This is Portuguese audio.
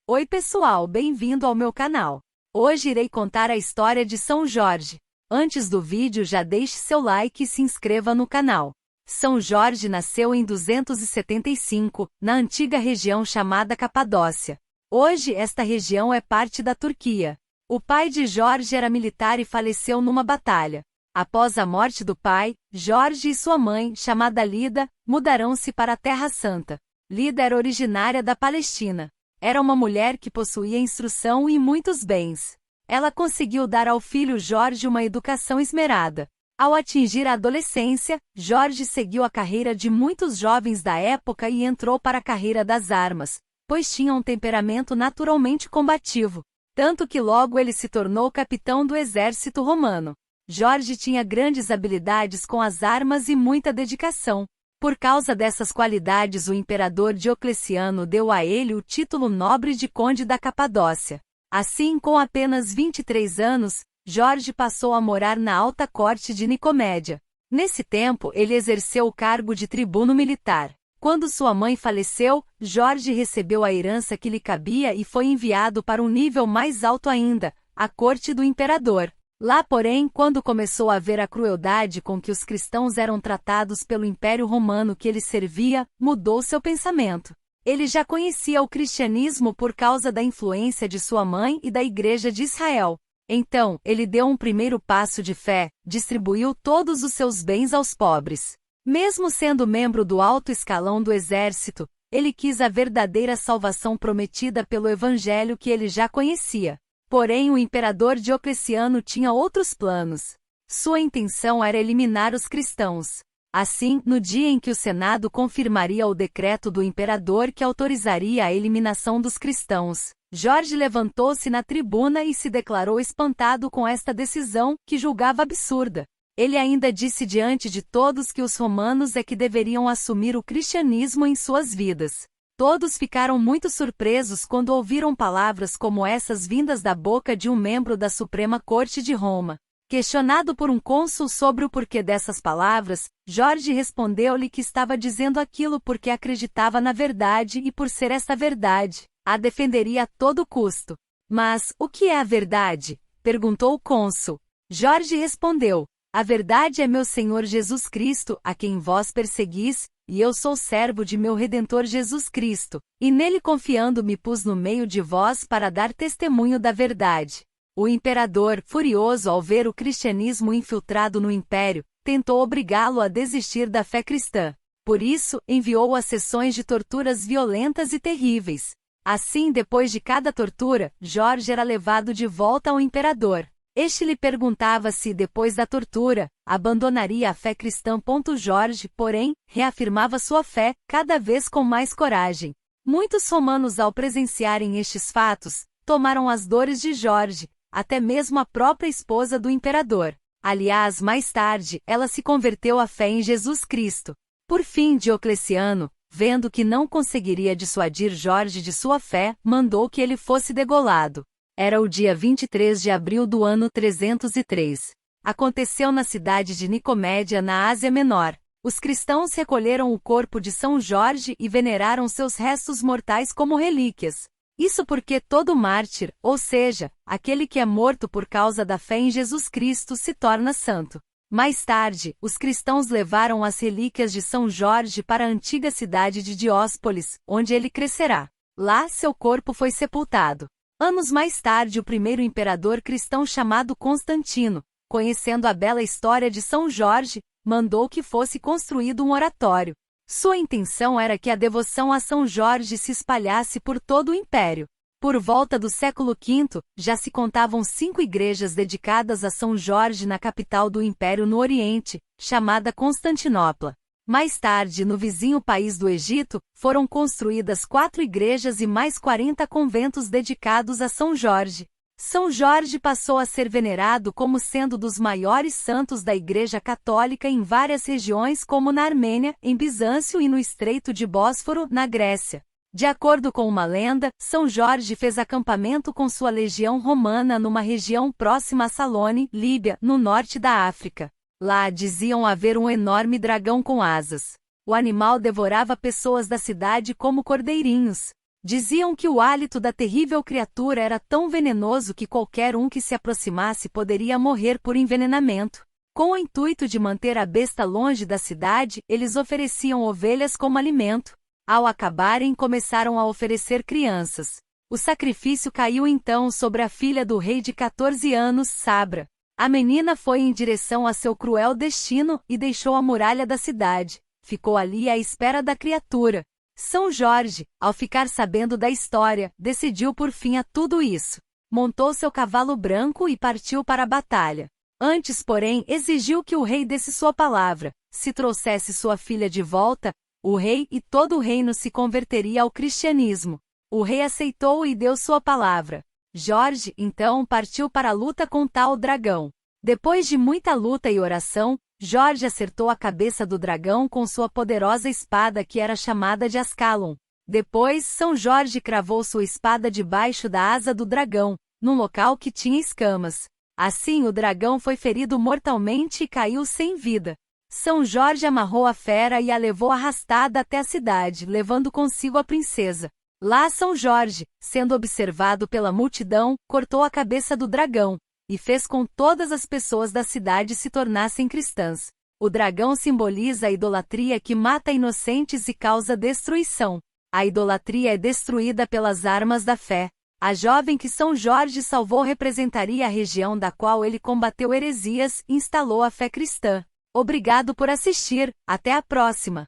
Oi pessoal, bem-vindo ao meu canal. Hoje irei contar a história de São Jorge. Antes do vídeo já deixe seu like e se inscreva no canal. São Jorge nasceu em 275, na antiga região chamada Capadócia. Hoje esta região é parte da Turquia. O pai de Jorge era militar e faleceu numa batalha. Após a morte do pai, Jorge e sua mãe, chamada Lida, mudaram-se para a Terra Santa. Lida era originária da Palestina. Era uma mulher que possuía instrução e muitos bens. Ela conseguiu dar ao filho Jorge uma educação esmerada. Ao atingir a adolescência, Jorge seguiu a carreira de muitos jovens da época e entrou para a carreira das armas, pois tinha um temperamento naturalmente combativo. Tanto que logo ele se tornou capitão do exército romano. Jorge tinha grandes habilidades com as armas e muita dedicação. Por causa dessas qualidades, o imperador Diocleciano deu a ele o título nobre de Conde da Capadócia. Assim, com apenas 23 anos, Jorge passou a morar na alta corte de Nicomédia. Nesse tempo, ele exerceu o cargo de tribuno militar. Quando sua mãe faleceu, Jorge recebeu a herança que lhe cabia e foi enviado para um nível mais alto ainda, a corte do imperador. Lá, porém, quando começou a ver a crueldade com que os cristãos eram tratados pelo Império Romano que ele servia, mudou seu pensamento. Ele já conhecia o cristianismo por causa da influência de sua mãe e da Igreja de Israel. Então, ele deu um primeiro passo de fé, distribuiu todos os seus bens aos pobres. Mesmo sendo membro do alto escalão do exército, ele quis a verdadeira salvação prometida pelo Evangelho que ele já conhecia. Porém, o imperador Diocleciano tinha outros planos. Sua intenção era eliminar os cristãos. Assim, no dia em que o Senado confirmaria o decreto do imperador que autorizaria a eliminação dos cristãos, Jorge levantou-se na tribuna e se declarou espantado com esta decisão, que julgava absurda. Ele ainda disse diante de todos que os romanos é que deveriam assumir o cristianismo em suas vidas. Todos ficaram muito surpresos quando ouviram palavras como essas vindas da boca de um membro da Suprema Corte de Roma. Questionado por um cônsul sobre o porquê dessas palavras, Jorge respondeu-lhe que estava dizendo aquilo porque acreditava na verdade e por ser esta verdade, a defenderia a todo custo. Mas, o que é a verdade? Perguntou o cônsul. Jorge respondeu: a verdade é meu Senhor Jesus Cristo, a quem vós perseguis, e eu sou servo de meu Redentor Jesus Cristo, e nele confiando me pus no meio de vós para dar testemunho da verdade. O imperador, furioso ao ver o cristianismo infiltrado no império, tentou obrigá-lo a desistir da fé cristã. Por isso, enviou-o a sessões de torturas violentas e terríveis. Assim, depois de cada tortura, Jorge era levado de volta ao imperador. Este lhe perguntava se, depois da tortura, abandonaria a fé cristã. Jorge, porém, reafirmava sua fé, cada vez com mais coragem. Muitos romanos, ao presenciarem estes fatos, tomaram as dores de Jorge, até mesmo a própria esposa do imperador. Aliás, mais tarde, ela se converteu à fé em Jesus Cristo. Por fim, Diocleciano, vendo que não conseguiria dissuadir Jorge de sua fé, mandou que ele fosse degolado. Era o dia 23 de abril do ano 303. Aconteceu na cidade de Nicomédia, na Ásia Menor. Os cristãos recolheram o corpo de São Jorge e veneraram seus restos mortais como relíquias. Isso porque todo mártir, ou seja, aquele que é morto por causa da fé em Jesus Cristo, se torna santo. Mais tarde, os cristãos levaram as relíquias de São Jorge para a antiga cidade de Dióspolis, onde ele crescerá. Lá, seu corpo foi sepultado. Anos mais tarde, o primeiro imperador cristão chamado Constantino, conhecendo a bela história de São Jorge, mandou que fosse construído um oratório. Sua intenção era que a devoção a São Jorge se espalhasse por todo o império. Por volta do século V, já se contavam 5 igrejas dedicadas a São Jorge na capital do império no Oriente, chamada Constantinopla. Mais tarde, no vizinho país do Egito, foram construídas 4 igrejas e mais 40 conventos dedicados a São Jorge. São Jorge passou a ser venerado como sendo dos maiores santos da Igreja Católica em várias regiões, como na Armênia, em Bizâncio e no Estreito de Bósforo, na Grécia. De acordo com uma lenda, São Jorge fez acampamento com sua legião romana numa região próxima a Salone, Líbia, no norte da África. Lá diziam haver um enorme dragão com asas. O animal devorava pessoas da cidade como cordeirinhos. Diziam que o hálito da terrível criatura era tão venenoso que qualquer um que se aproximasse poderia morrer por envenenamento. Com o intuito de manter a besta longe da cidade, eles ofereciam ovelhas como alimento. Ao acabarem, começaram a oferecer crianças. O sacrifício caiu então sobre a filha do rei de 14 anos, Sabra. A menina foi em direção a seu cruel destino e deixou a muralha da cidade. Ficou ali à espera da criatura. São Jorge, ao ficar sabendo da história, decidiu por fim a tudo isso. Montou seu cavalo branco e partiu para a batalha. Antes, porém, exigiu que o rei desse sua palavra. Se trouxesse sua filha de volta, o rei e todo o reino se converteria ao cristianismo. O rei aceitou e deu sua palavra. Jorge, então, partiu para a luta com tal dragão. Depois de muita luta e oração, Jorge acertou a cabeça do dragão com sua poderosa espada que era chamada de Ascalon. Depois, São Jorge cravou sua espada debaixo da asa do dragão, num local que tinha escamas. Assim o dragão foi ferido mortalmente e caiu sem vida. São Jorge amarrou a fera e a levou arrastada até a cidade, levando consigo a princesa. Lá São Jorge, sendo observado pela multidão, cortou a cabeça do dragão, e fez com todas as pessoas da cidade se tornassem cristãs. O dragão simboliza a idolatria que mata inocentes e causa destruição. A idolatria é destruída pelas armas da fé. A jovem que São Jorge salvou representaria a região da qual ele combateu heresias e instalou a fé cristã. Obrigado por assistir, até a próxima!